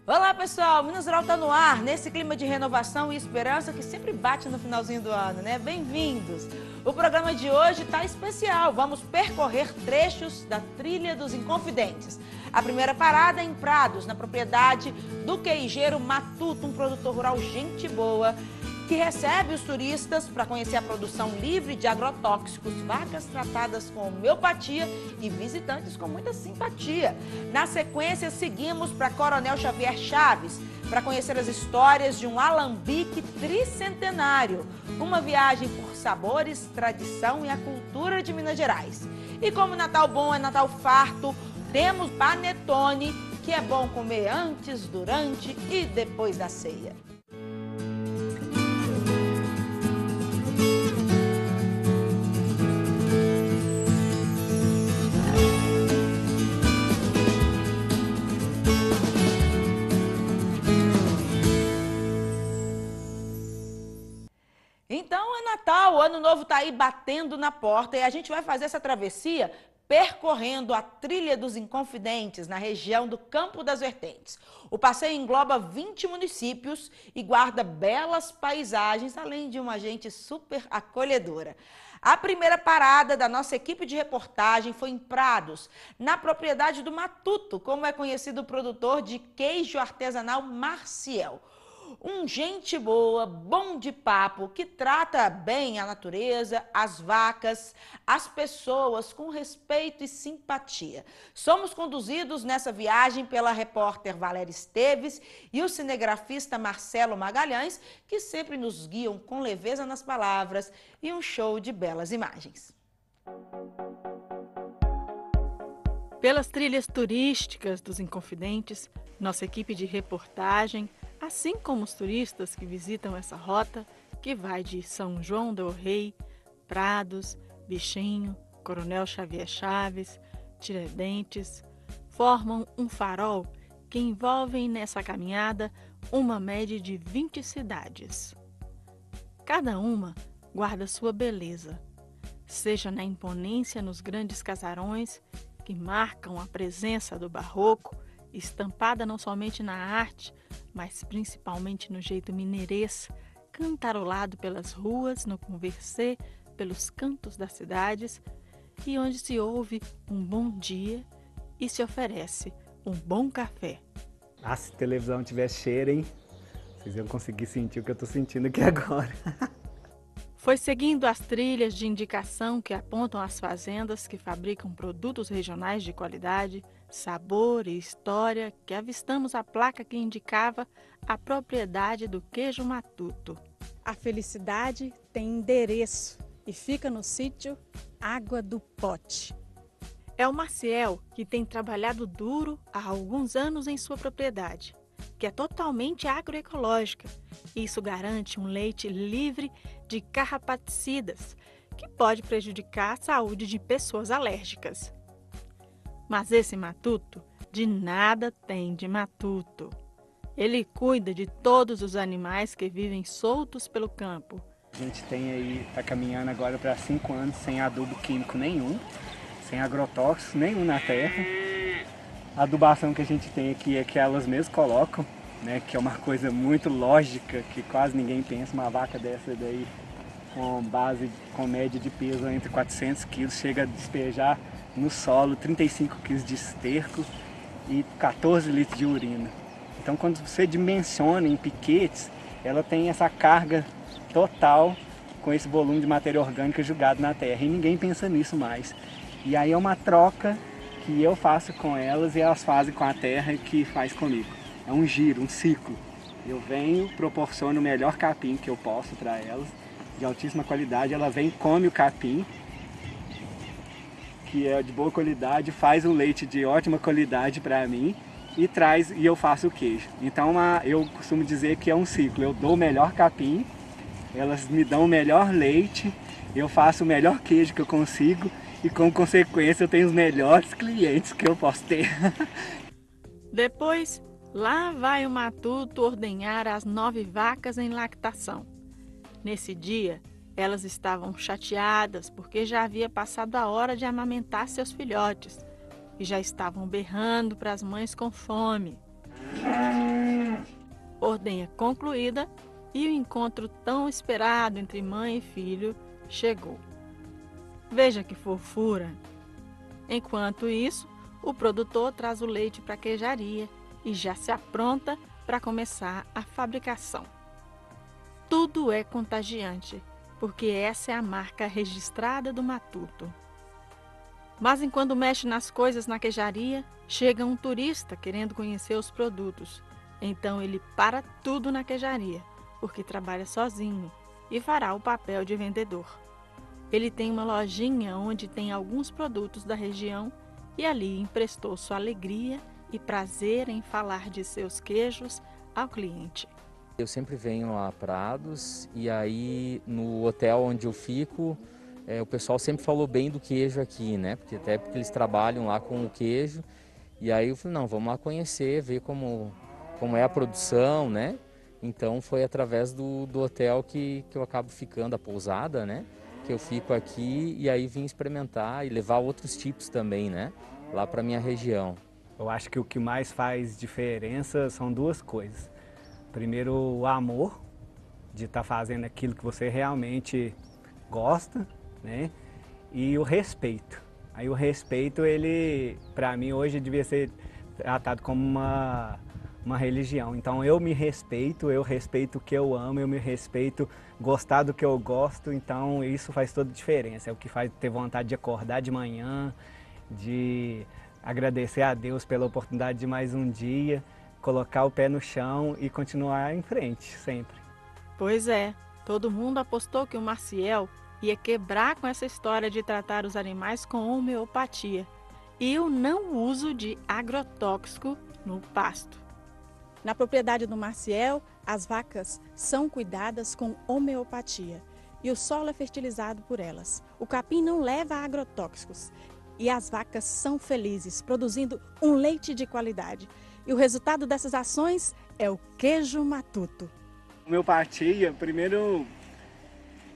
Olá pessoal, Minas Geral está no ar, nesse clima de renovação e esperança que sempre bate no finalzinho do ano, né? Bem-vindos! O programa de hoje está especial, vamos percorrer trechos da Trilha dos Inconfidentes. A primeira parada é em Prados, na propriedade do queijeiro Matuto, um produtor rural gente boa, que recebe os turistas para conhecer a produção livre de agrotóxicos, vacas tratadas com homeopatia e visitantes com muita simpatia. Na sequência, seguimos para Coronel Xavier Chaves, para conhecer as histórias de um alambique tricentenário. Uma viagem por sabores, tradição e a cultura de Minas Gerais. E como Natal bom é Natal farto, temos panetone, que é bom comer antes, durante e depois da ceia. Então é Natal, o Ano Novo está aí batendo na porta e a gente vai fazer essa travessia percorrendo a Trilha dos Inconfidentes, na região do Campo das Vertentes. O passeio engloba 20 municípios e guarda belas paisagens, além de uma gente super acolhedora. A primeira parada da nossa equipe de reportagem foi em Prados, na propriedade do Matuto, como é conhecido o produtor de queijo artesanal Marciel. Um gente boa, bom de papo, que trata bem a natureza, as vacas, as pessoas com respeito e simpatia. Somos conduzidos nessa viagem pela repórter Valéria Esteves e o cinegrafista Marcelo Magalhães, que sempre nos guiam com leveza nas palavras e um show de belas imagens. Pelas trilhas turísticas dos Inconfidentes, nossa equipe de reportagem, assim como os turistas que visitam essa rota, que vai de São João del Rei, Prados, Bichinho, Coronel Xavier Chaves, Tiradentes, formam um farol que envolvem nessa caminhada uma média de 20 cidades. Cada uma guarda sua beleza, seja na imponência nos grandes casarões que marcam a presença do barroco, estampada não somente na arte, mas principalmente no jeito mineirês, cantarolado pelas ruas, no conversê, pelos cantos das cidades, e onde se ouve um bom dia e se oferece um bom café. Ah, se a televisão tivesse cheiro, hein? Vocês iam conseguir sentir o que eu tô sentindo aqui agora. Foi seguindo as trilhas de indicação que apontam as fazendas que fabricam produtos regionais de qualidade, sabor e história que avistamos a placa que indicava a propriedade do queijo Matuto. A felicidade tem endereço e fica no sítio Água do Pote. É o Marciel que tem trabalhado duro há alguns anos em sua propriedade, que é totalmente agroecológica. Isso garante um leite livre de carrapaticidas, que pode prejudicar a saúde de pessoas alérgicas. Mas esse Matuto de nada tem de matuto. Ele cuida de todos os animais que vivem soltos pelo campo. A gente tem aí, tá caminhando agora para 5 anos sem adubo químico nenhum, sem agrotóxico nenhum na terra. A adubação que a gente tem aqui é que elas mesmas colocam, né, que é uma coisa muito lógica, que quase ninguém pensa. Uma vaca dessa daí, com média de peso entre 400 quilos, chega a despejar no solo 35 quilos de esterco e 14 litros de urina. Então, quando você dimensiona em piquetes, ela tem essa carga total com esse volume de matéria orgânica jogado na terra, e ninguém pensa nisso mais. E aí é uma troca que eu faço com elas e elas fazem com a terra e que faz comigo. É um giro, um ciclo. Eu venho, proporciono o melhor capim que eu posso para elas, de altíssima qualidade. Ela vem, come o capim, que é de boa qualidade, faz um leite de ótima qualidade para mim e traz, e eu faço o queijo. Então eu costumo dizer que é um ciclo. Eu dou o melhor capim, elas me dão o melhor leite, eu faço o melhor queijo que eu consigo e, como consequência, eu tenho os melhores clientes que eu posso ter. Depois, lá vai o Matuto ordenhar as 9 vacas em lactação. Nesse dia, elas estavam chateadas porque já havia passado a hora de amamentar seus filhotes e já estavam berrando para as mães com fome. ordenha concluída e o encontro tão esperado entre mãe e filho chegou. Veja que fofura! Enquanto isso, o produtor traz o leite para a queijaria e já se apronta para começar a fabricação. Tudo é contagiante, porque essa é a marca registrada do Matuto. Mas enquanto mexe nas coisas na queijaria, chega um turista querendo conhecer os produtos. Então ele para tudo na queijaria, porque trabalha sozinho e fará o papel de vendedor. Ele tem uma lojinha onde tem alguns produtos da região e ali emprestou sua alegria e prazer em falar de seus queijos ao cliente. Eu sempre venho a Prados e aí no hotel onde eu fico, o pessoal sempre falou bem do queijo aqui, né? Porque eles trabalham lá com o queijo. E aí eu falei, não, vamos lá conhecer, ver como é a produção, né? Então foi através do hotel que eu acabo ficando, a pousada, né? Que eu fico aqui e aí vim experimentar e levar outros tipos também, né? Lá para minha região. Eu acho que o que mais faz diferença são duas coisas. Primeiro, o amor de estar fazendo aquilo que você realmente gosta, né? E o respeito. Aí o respeito, ele, para mim, hoje devia ser tratado como uma religião. Então eu me respeito, eu respeito o que eu amo, eu me respeito gostar do que eu gosto. Então isso faz toda a diferença. É o que faz ter vontade de acordar de manhã, de agradecer a Deus pela oportunidade de mais um dia, colocar o pé no chão e continuar em frente, sempre. Pois é, todo mundo apostou que o Maciel ia quebrar com essa história de tratar os animais com homeopatia e o não uso de agrotóxico no pasto. Na propriedade do Maciel, as vacas são cuidadas com homeopatia e o solo é fertilizado por elas. O capim não leva agrotóxicos e as vacas são felizes, produzindo um leite de qualidade. E o resultado dessas ações é o queijo Matuto. Homeopatia, primeiro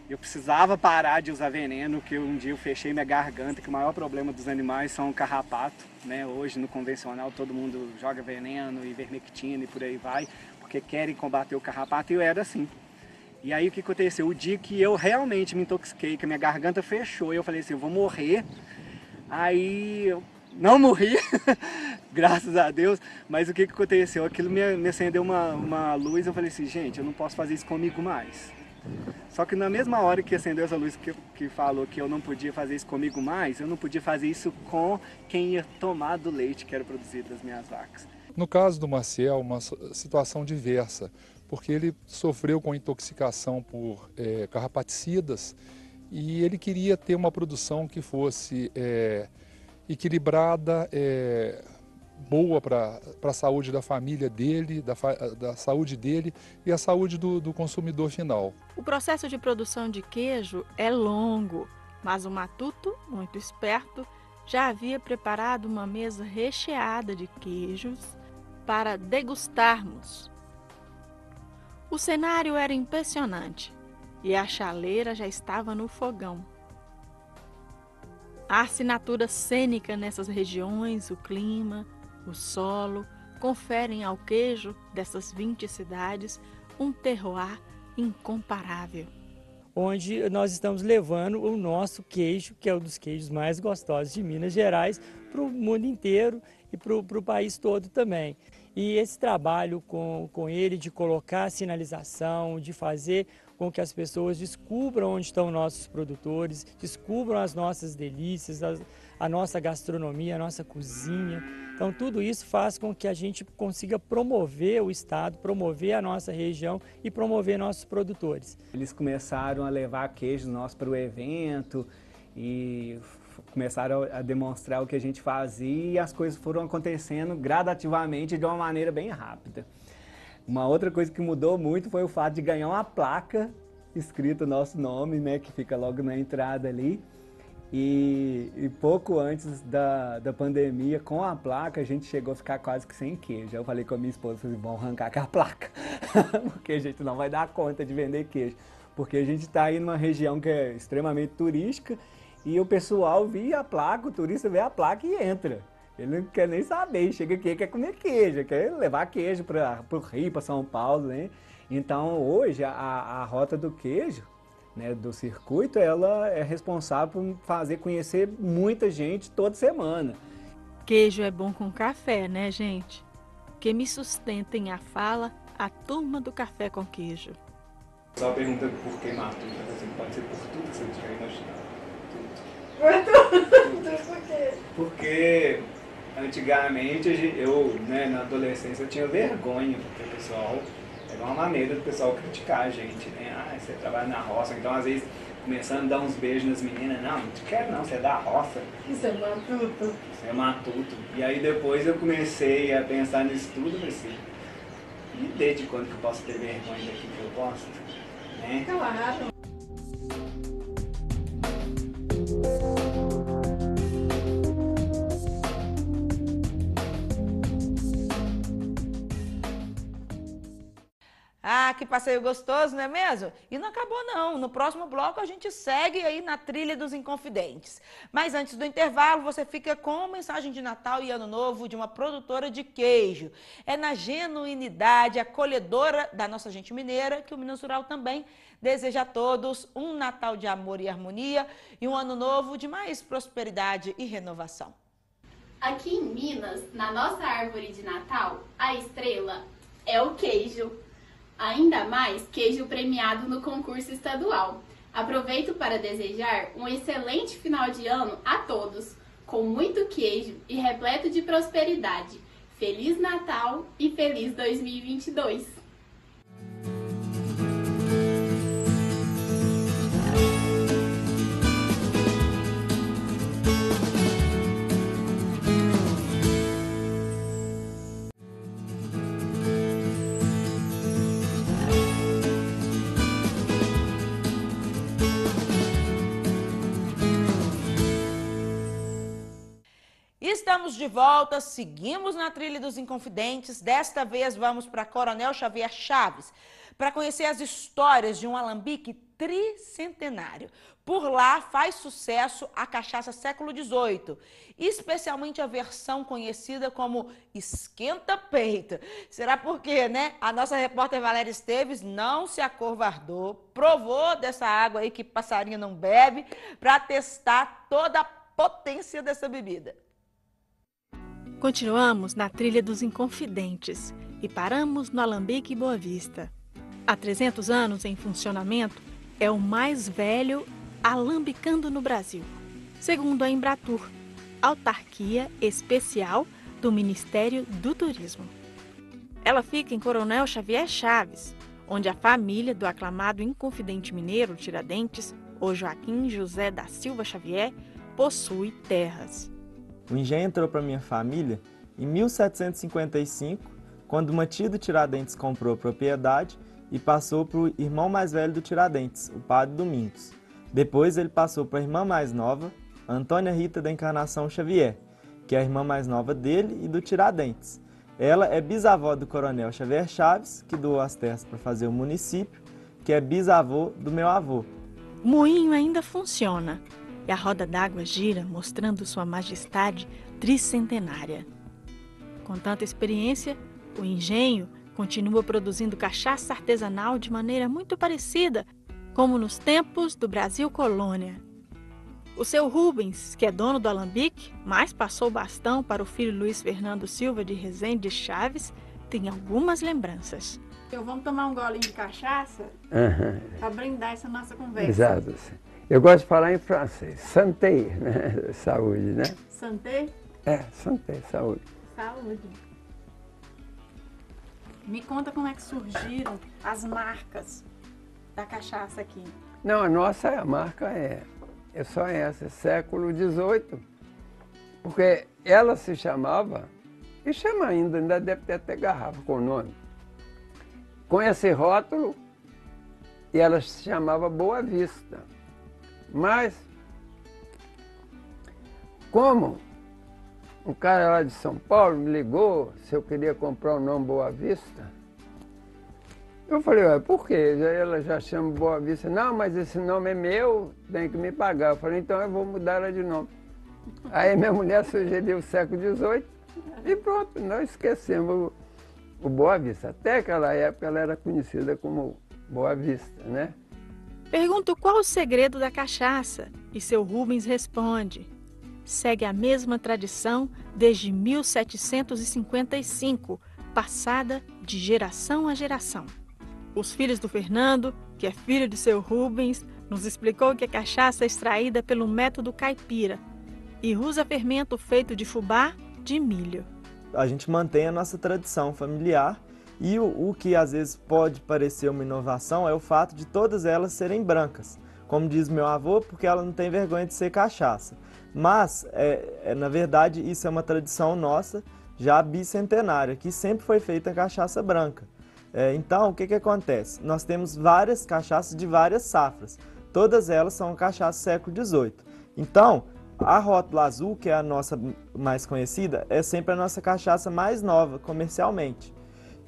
eu precisava parar de usar veneno, que um dia eu fechei minha garganta, que o maior problema dos animais são o carrapato, né? Hoje no convencional todo mundo joga veneno, ivermectina e por aí vai, porque querem combater o carrapato e eu era assim. E aí o que aconteceu? O dia que eu realmente me intoxiquei, que a minha garganta fechou, eu falei assim, eu vou morrer. Aí eu não morri, graças a Deus, mas o que aconteceu? Aquilo me acendeu uma luz, eu falei assim, gente, eu não posso fazer isso comigo mais. Só que na mesma hora que acendeu essa luz que falou que eu não podia fazer isso comigo mais, eu não podia fazer isso com quem ia tomar do leite que era produzido das minhas vacas. No caso do Maciel, uma situação diversa, porque ele sofreu com intoxicação por carrapaticidas e ele queria ter uma produção que fosse equilibrada, boa para a saúde da família dele, da saúde dele e a saúde do consumidor final. O processo de produção de queijo é longo, mas o Matuto, muito esperto, já havia preparado uma mesa recheada de queijos para degustarmos. O cenário era impressionante e a chaleira já estava no fogão. A assinatura cênica nessas regiões, o clima, o solo, conferem ao queijo dessas 20 cidades um terroir incomparável. Onde nós estamos levando o nosso queijo, que é um dos queijos mais gostosos de Minas Gerais, para o mundo inteiro e para o país todo também. E esse trabalho com ele de colocar sinalização, de fazer com que as pessoas descubram onde estão nossos produtores, descubram as nossas delícias, a nossa gastronomia, a nossa cozinha. Então tudo isso faz com que a gente consiga promover o estado, promover a nossa região e promover nossos produtores. Eles começaram a levar queijos nossos para o evento e começaram a demonstrar o que a gente fazia e as coisas foram acontecendo gradativamente de uma maneira bem rápida. Uma outra coisa que mudou muito foi o fato de ganhar uma placa escrito nosso nome, né, que fica logo na entrada ali. E pouco antes da pandemia, com a placa, a gente chegou a ficar quase que sem queijo. Eu falei com a minha esposa, falei, vamos arrancar com a placa, porque a gente não vai dar conta de vender queijo. Porque a gente está aí numa região que é extremamente turística e o pessoal via a placa, o turista vê a placa e entra. Ele não quer nem saber, chega aqui, quer comer queijo, quer levar queijo para o Rio, para São Paulo, né? Então, hoje, a rota do queijo, né, do circuito, ela é responsável por fazer conhecer muita gente toda semana. Queijo é bom com café, né, gente? Que me sustentem a fala a turma do café com queijo. Só pergunta por que matuta, assim, pode ser por tudo que você tiver imaginado. Tudo. Por quê? Porque antigamente eu, né, na adolescência, eu tinha vergonha, porque o pessoal era uma maneira do pessoal criticar a gente, né? Ah, você trabalha na roça, então às vezes começando a dar uns beijos nas meninas, não te quero não, você é da roça. Isso é matuto. Isso é matuto. E aí depois eu comecei a pensar nisso tudo, assim, e desde quando que eu posso ter vergonha daquilo que eu posso? Né? Claro. Ah, que passeio gostoso, não é mesmo? E não acabou não, no próximo bloco a gente segue aí na trilha dos Inconfidentes. Mas antes do intervalo, você fica com mensagem de Natal e Ano Novo de uma produtora de queijo. É na genuinidade acolhedora da nossa gente mineira que o Minas Rural também deseja a todos um Natal de amor e harmonia e um Ano Novo de mais prosperidade e renovação. Aqui em Minas, na nossa árvore de Natal, a estrela é o queijo. Ainda mais queijo premiado no concurso estadual. Aproveito para desejar um excelente final de ano a todos, com muito queijo e repleto de prosperidade. Feliz Natal e feliz 2022! Estamos de volta, seguimos na trilha dos Inconfidentes. Desta vez vamos para Coronel Xavier Chaves para conhecer as histórias de um alambique tricentenário. Por lá faz sucesso a cachaça século XVIII, especialmente a versão conhecida como esquenta-peito. Será porque, né? A nossa repórter Valéria Esteves não se acovardou, provou dessa água aí que passarinho não bebe, para testar toda a potência dessa bebida. Continuamos na trilha dos Inconfidentes e paramos no Alambique Boa Vista. Há 300 anos em funcionamento, é o mais velho alambicando no Brasil, segundo a Embratur, autarquia especial do Ministério do Turismo. Ela fica em Coronel Xavier Chaves, onde a família do aclamado Inconfidente mineiro Tiradentes, o Joaquim José da Silva Xavier, possui terras. O engenho entrou para minha família em 1755, quando uma tia do Tiradentes comprou a propriedade e passou para o irmão mais velho do Tiradentes, o padre Domingos. Depois ele passou para a irmã mais nova, Antônia Rita da Encarnação Xavier, que é a irmã mais nova dele e do Tiradentes. Ela é bisavó do coronel Xavier Chaves, que doou as terras para fazer o município, que é bisavô do meu avô. O moinho ainda funciona e a roda d'água gira, mostrando sua majestade tricentenária. Com tanta experiência, o engenho continua produzindo cachaça artesanal de maneira muito parecida como nos tempos do Brasil Colônia. O seu Rubens, que é dono do alambique, mas passou o bastão para o filho Luiz Fernando Silva de Rezende Chaves, tem algumas lembranças. Vamos tomar um golinho de cachaça para brindar essa nossa conversa. Exato. Eu gosto de falar em francês. Santé, né? Saúde, né? Santé? É, santé, saúde. Saúde. Me conta como é que surgiram as marcas da cachaça aqui. Não, a nossa marca é só essa, século XVIII. Porque ela se chamava, e chama ainda deve ter até garrafa com o nome, com esse rótulo, e ela se chamava Boa Vista. Mas, como um cara lá de São Paulo me ligou se eu queria comprar o nome Boa Vista, eu falei, ué, por quê? Ela já chama Boa Vista. Não, mas esse nome é meu, tem que me pagar. Eu falei, então eu vou mudar ela de nome. Aí minha mulher sugeriu o século XVIII e pronto, nós esquecemos o Boa Vista. Até aquela época ela era conhecida como Boa Vista, né? Pergunto qual o segredo da cachaça e seu Rubens responde: segue a mesma tradição desde 1755, passada de geração a geração. Os filhos do Fernando, que é filho de seu Rubens, nos explicou que a cachaça é extraída pelo método caipira e usa fermento feito de fubá de milho. A gente mantém a nossa tradição familiar e o que às vezes pode parecer uma inovação é o fato de todas elas serem brancas. Como diz meu avô, porque ela não tem vergonha de ser cachaça. Mas, na verdade, isso é uma tradição nossa, já bicentenária, que sempre foi feita cachaça branca. Então, o que acontece? Nós temos várias cachaças de várias safras. Todas elas são cachaça século XVIII. Então, a rótula azul, que é a nossa mais conhecida, é sempre a nossa cachaça mais nova, comercialmente.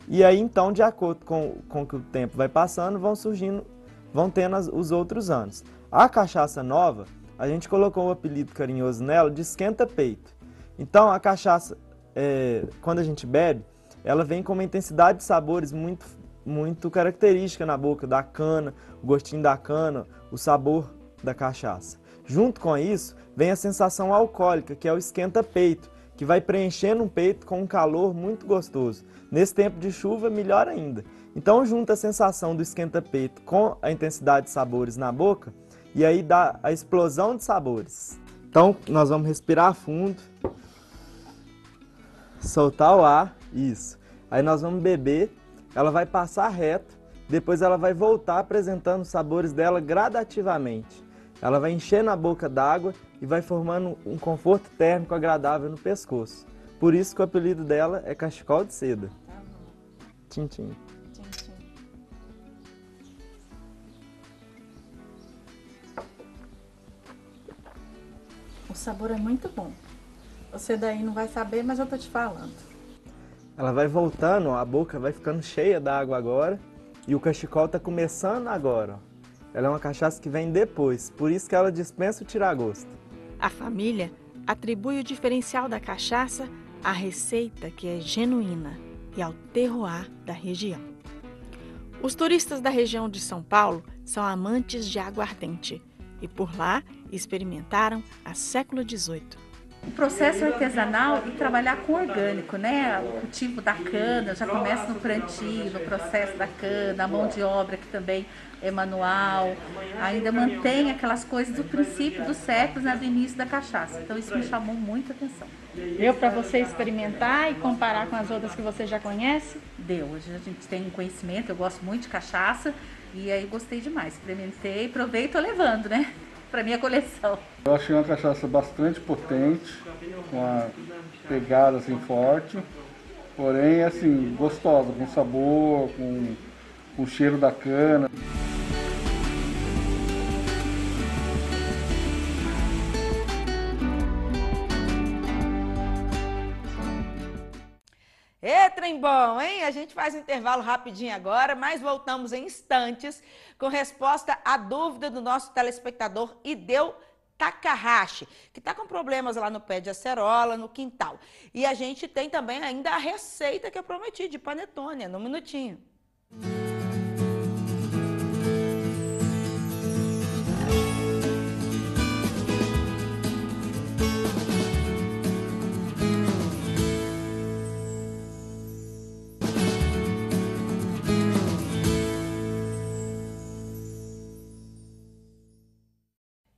E aí, então, de acordo com que o tempo vai passando, vão tendo os outros anos. A cachaça nova, a gente colocou o apelido carinhoso nela de esquenta-peito. Então, a cachaça, quando a gente bebe, ela vem com uma intensidade de sabores muito característica na boca, da cana, o gostinho da cana, o sabor da cachaça. Junto com isso, vem a sensação alcoólica, que é o esquenta-peito, que vai preenchendo um peito com um calor muito gostoso. Nesse tempo de chuva, melhor ainda. Então, junta a sensação do esquenta-peito com a intensidade de sabores na boca, e aí dá a explosão de sabores. Então, nós vamos respirar fundo, soltar o ar, isso. Aí nós vamos beber, ela vai passar reto, depois ela vai voltar apresentando os sabores dela gradativamente. Ela vai enchendo a boca d'água e vai formando um conforto térmico agradável no pescoço. Por isso que o apelido dela é cachecol de seda. Tchim-tchim. O sabor é muito bom. Você daí não vai saber, mas eu tô te falando. Ela vai voltando, ó, a boca vai ficando cheia d'água agora e o cachecol tá começando agora, ó. Ela é uma cachaça que vem depois, por isso que ela dispensa o tiragosto. A família atribui o diferencial da cachaça à receita que é genuína e ao terroir da região. Os turistas da região de São Paulo são amantes de aguardente e por lá experimentaram há século XVIII. O processo artesanal e trabalhar com orgânico, né? O cultivo da cana, já começa no plantio, no processo da cana, a mão de obra que também é manual, ainda mantém aquelas coisas do princípio dos séculos, né, do início da cachaça. Então isso me chamou muita atenção. Deu para você experimentar e comparar com as outras que você já conhece? Deu, hoje a gente tem um conhecimento, eu gosto muito de cachaça e aí gostei demais. Experimentei, provei e tô levando, né? Para minha coleção. Eu achei uma cachaça bastante potente, com uma pegada assim forte, porém assim, gostosa, com sabor, com o cheiro da cana. Trem bom, hein? A gente faz um intervalo rapidinho agora, mas voltamos em instantes com resposta à dúvida do nosso telespectador Ideu Takahashi, que está com problemas lá no pé de acerola, no quintal. E a gente tem também ainda a receita que eu prometi de panetone, num minutinho.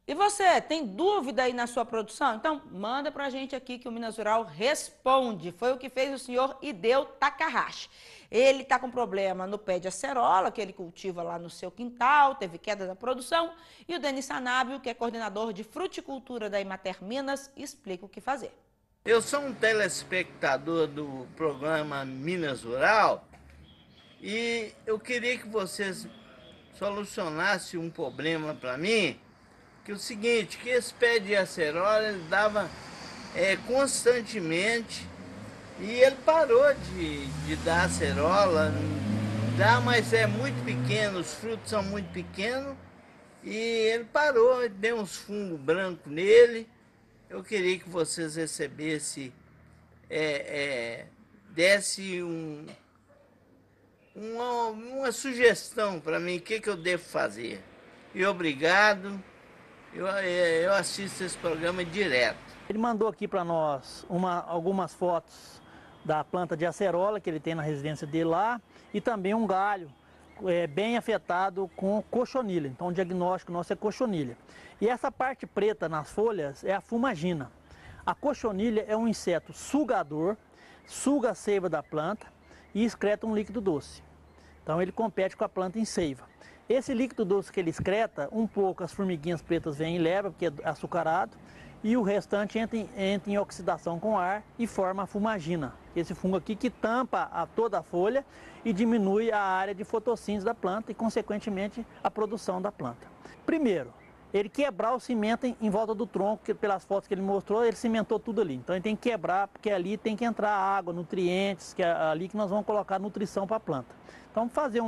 E você, tem dúvida aí na sua produção? Então, manda pra gente aqui que o Minas Rural responde. Foi o que fez o senhor Ideu Takahashi. Ele tá com problema no pé de acerola, que ele cultiva lá no seu quintal, teve queda da produção. E o Denis Sanábio, que é coordenador de fruticultura da Emater Minas, explica o que fazer. Eu sou um telespectador do programa Minas Rural e eu queria que vocês solucionassem um problema para mim, que é o seguinte, que esse pé de acerola ele dava constantemente e ele parou de dar acerola, dá, mas é muito pequeno, os frutos são muito pequenos e ele parou, deu uns fungos brancos nele eu queria que vocês recebessem, desse uma sugestão para mim, o que eu devo fazer. E obrigado, eu assisto esse programa direto. Ele mandou aqui para nós algumas fotos da planta de acerola que ele tem na residência dele lá e também um galho bem afetado com cochonilha. Então o diagnóstico nosso é cochonilha. E essa parte preta nas folhas é a fumagina. A cochonilha é um inseto sugador, suga a seiva da planta e excreta um líquido doce. Então ele compete com a planta em seiva. Esse líquido doce que ele excreta, um pouco as formiguinhas pretas vêm e levam, porque é açucarado, e o restante entra em oxidação com ar e forma a fumagina. Esse fungo aqui que tampa toda a folha e diminui a área de fotossíntese da planta e, consequentemente, a produção da planta. Primeiro, ele quebrar o cimento em volta do tronco, que pelas fotos que ele mostrou, ele cimentou tudo ali. Então ele tem que quebrar, porque ali tem que entrar água, nutrientes, que é ali que nós vamos colocar nutrição para a planta. Então fazer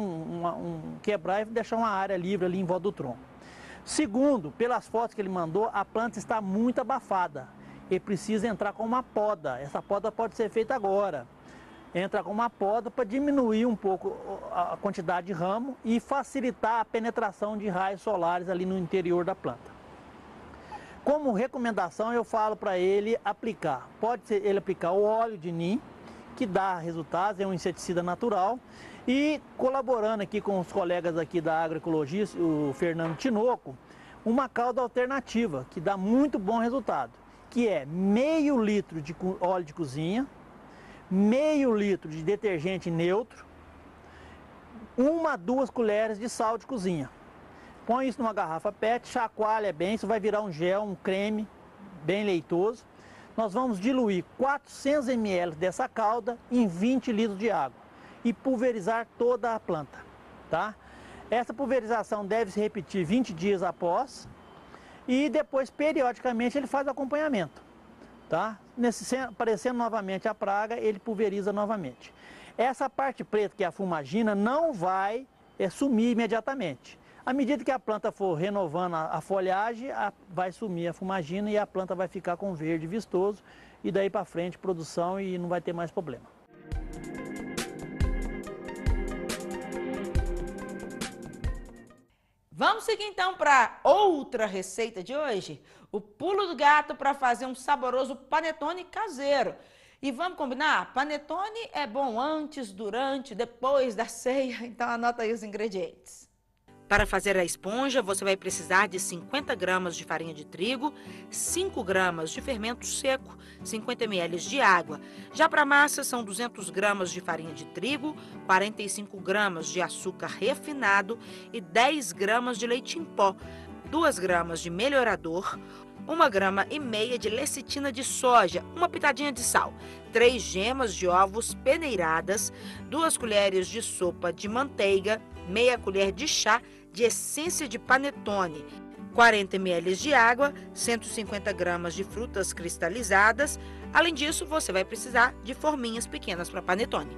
quebrar e deixar uma área livre ali em volta do tronco. Segundo, pelas fotos que ele mandou, a planta está muito abafada. Ele precisa entrar com uma poda. Essa poda pode ser feita agora. Entra com uma poda para diminuir um pouco a quantidade de ramo e facilitar a penetração de raios solares ali no interior da planta. Como recomendação, eu falo para ele aplicar. Pode ser ele aplicar o óleo de NIM, que dá resultados, é um inseticida natural. E colaborando aqui com os colegas aqui da agroecologia, o Fernando Tinoco, uma calda alternativa que dá muito bom resultado, que é meio litro de óleo de cozinha, meio litro de detergente neutro, 1 a 2 colheres de sal de cozinha. Põe isso numa garrafa PET, chacoalha bem, isso vai virar um gel, um creme bem leitoso. Nós vamos diluir 400 ml dessa calda em 20 litros de água e pulverizar toda a planta, tá? Essa pulverização deve se repetir 20 dias após e depois, periodicamente, ele faz acompanhamento, tá? Aparecendo novamente a praga, ele pulveriza novamente. Essa parte preta, que é a fumagina, não vai sumir imediatamente. À medida que a planta for renovando a folhagem, vai sumir a fumagina e a planta vai ficar com verde vistoso e daí para frente produção e não vai ter mais problema. Vamos seguir então para outra receita de hoje? O pulo do gato para fazer um saboroso panetone caseiro. E vamos combinar? Panetone é bom antes, durante, depois da ceia, então anota aí os ingredientes. Para fazer a esponja, você vai precisar de 50 gramas de farinha de trigo, 5 gramas de fermento seco, 50 ml de água. Já para a massa, são 200 gramas de farinha de trigo, 45 gramas de açúcar refinado e 10 gramas de leite em pó, 2 gramas de melhorador, 1,5 gramas de lecitina de soja, uma pitadinha de sal, 3 gemas de ovos peneiradas, 2 colheres de sopa de manteiga, meia colher de chá de essência de panetone, 40 ml de água, 150 gramas de frutas cristalizadas. Além disso, você vai precisar de forminhas pequenas para panetone.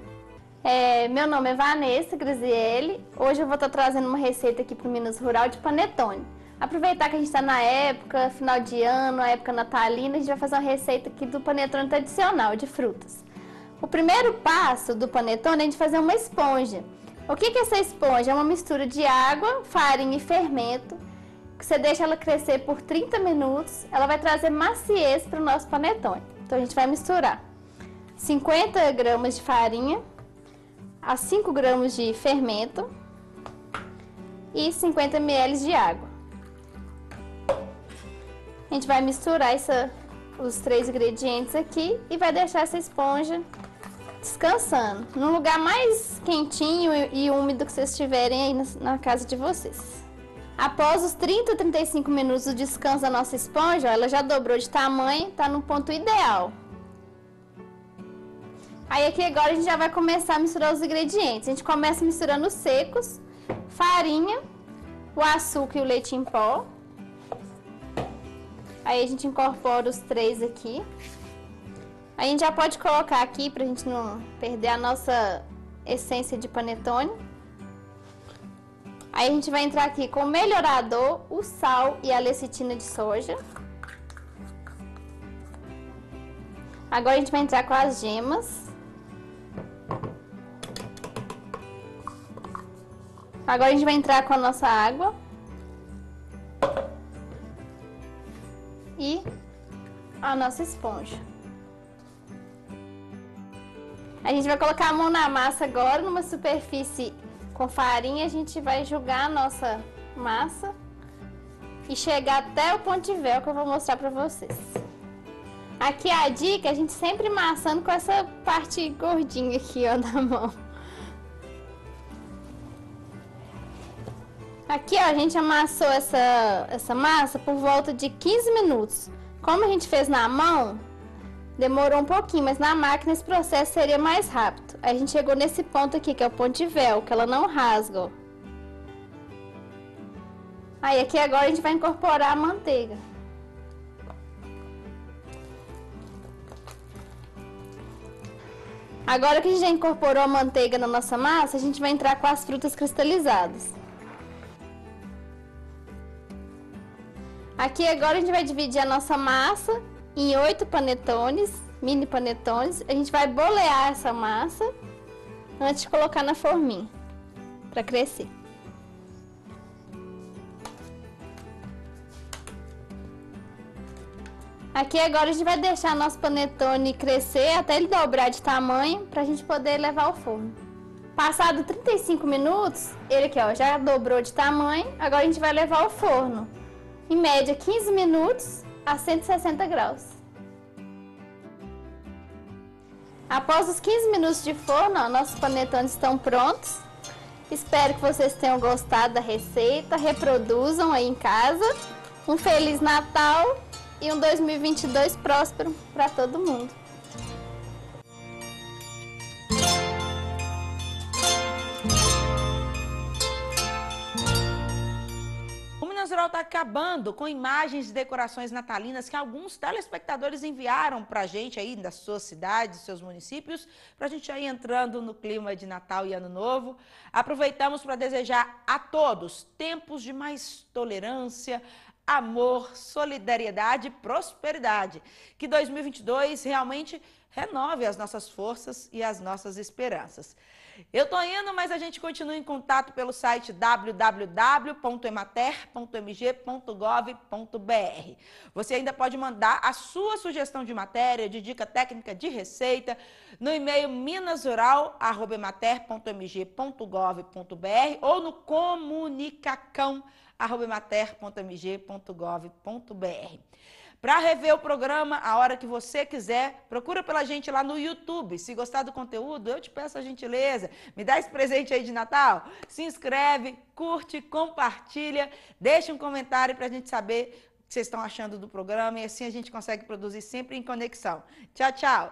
Meu nome é Vanessa Graziele. Hoje eu vou estar trazendo uma receita aqui para o Minas Rural de panetone. Aproveitar que a gente está na época, final de ano, a época natalina, a gente vai fazer uma receita aqui do panetone tradicional de frutas. O primeiro passo do panetone é a gente fazer uma esponja. O que é essa esponja? É uma mistura de água, farinha e fermento, que você deixa ela crescer por 30 minutos, ela vai trazer maciez para o nosso panetone. Então a gente vai misturar 50 gramas de farinha, a 5 gramas de fermento e 50 ml de água. A gente vai misturar os 3 ingredientes aqui e vai deixar essa esponja descansando, num lugar mais quentinho e úmido que vocês tiverem aí na casa de vocês. Após os 30 a 35 minutos do descanso da nossa esponja, ela já dobrou de tamanho, está no ponto ideal. Aí aqui agora a gente já vai começar a misturar os ingredientes. A gente começa misturando os secos, farinha, o açúcar e o leite em pó. Aí a gente incorpora os 3 aqui. A gente já pode colocar aqui pra gente não perder a nossa essência de panetone. Aí a gente vai entrar aqui com o melhorador, o sal e a lecitina de soja. Agora a gente vai entrar com as gemas. Agora a gente vai entrar com a nossa água. E a nossa esponja. A gente vai colocar a mão na massa agora, numa superfície com farinha. A gente vai jogar a nossa massa e chegar até o ponto de véu que eu vou mostrar pra vocês. Aqui a dica, a gente sempre amassando com essa parte gordinha aqui, ó, da mão. Aqui, ó, a gente amassou essa massa por volta de 15 minutos. Como a gente fez na mão, demorou um pouquinho, mas na máquina esse processo seria mais rápido. Aí a gente chegou nesse ponto aqui, que é o ponto de véu, que ela não rasga, ó. Aí aqui agora a gente vai incorporar a manteiga. Agora que a gente já incorporou a manteiga na nossa massa, a gente vai entrar com as frutas cristalizadas. Aqui agora a gente vai dividir a nossa massa em 8 panetones, mini panetones. A gente vai bolear essa massa antes de colocar na forminha, para crescer. Aqui agora a gente vai deixar nosso panetone crescer até ele dobrar de tamanho para a gente poder levar ao forno. Passado 35 minutos, ele aqui ó, já dobrou de tamanho, agora a gente vai levar ao forno. Em média 15 minutos a 160 graus. Após os 15 minutos de forno, ó, nossos panetones estão prontos. Espero que vocês tenham gostado da receita, reproduzam aí em casa. Um Feliz Natal e um 2022 próspero para todo mundo. O Minas Rural está acabando com imagens de decorações natalinas que alguns telespectadores enviaram para a gente aí das suas cidades, dos seus municípios, para a gente já ir entrando no clima de Natal e Ano Novo. Aproveitamos para desejar a todos tempos de mais tolerância, amor, solidariedade e prosperidade. Que 2022 realmente renove as nossas forças e as nossas esperanças. Eu tô indo, mas a gente continua em contato pelo site www.emater.mg.gov.br. Você ainda pode mandar a sua sugestão de matéria, de dica técnica, de receita, no e-mail minasrural@emater.mg.gov.br ou no comunicacão@emater.mg.gov.br. Para rever o programa a hora que você quiser, procura pela gente lá no YouTube. Se gostar do conteúdo, eu te peço a gentileza, me dá esse presente aí de Natal. Se inscreve, curte, compartilha, deixa um comentário para a gente saber o que vocês estão achando do programa e assim a gente consegue produzir sempre em conexão. Tchau, tchau!